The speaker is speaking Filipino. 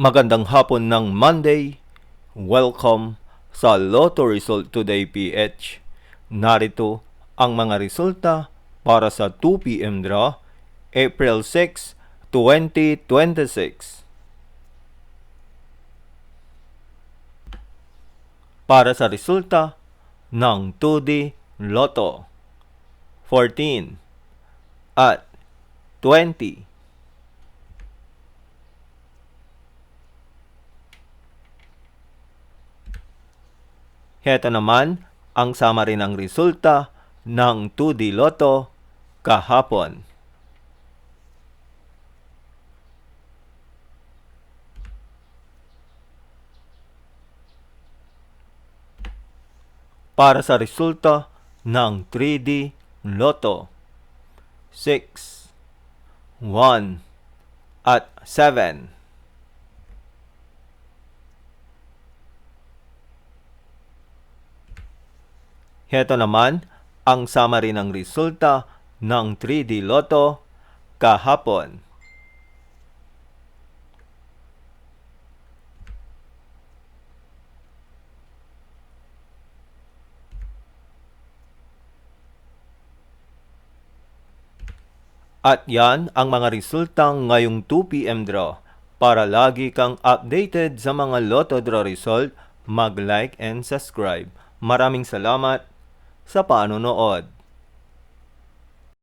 Magandang hapon ng Monday. Welcome sa Lotto Result Today PH. Narito ang mga resulta para sa 2 p.m. draw, April 6, 2026. Para sa resulta ng 2D Lotto, 14 at 20. Heto naman ang summary ng resulta ng 2D Lotto kahapon. Para sa resulta ng 3D Lotto, 6, 1, at 7. Heto naman ang summary ng resulta ng 3D Lotto kahapon. At yan ang mga resulta ngayong 2 p.m. draw. Para lagi kang updated sa mga Lotto draw result, mag-like and subscribe. Maraming salamat sa panonood.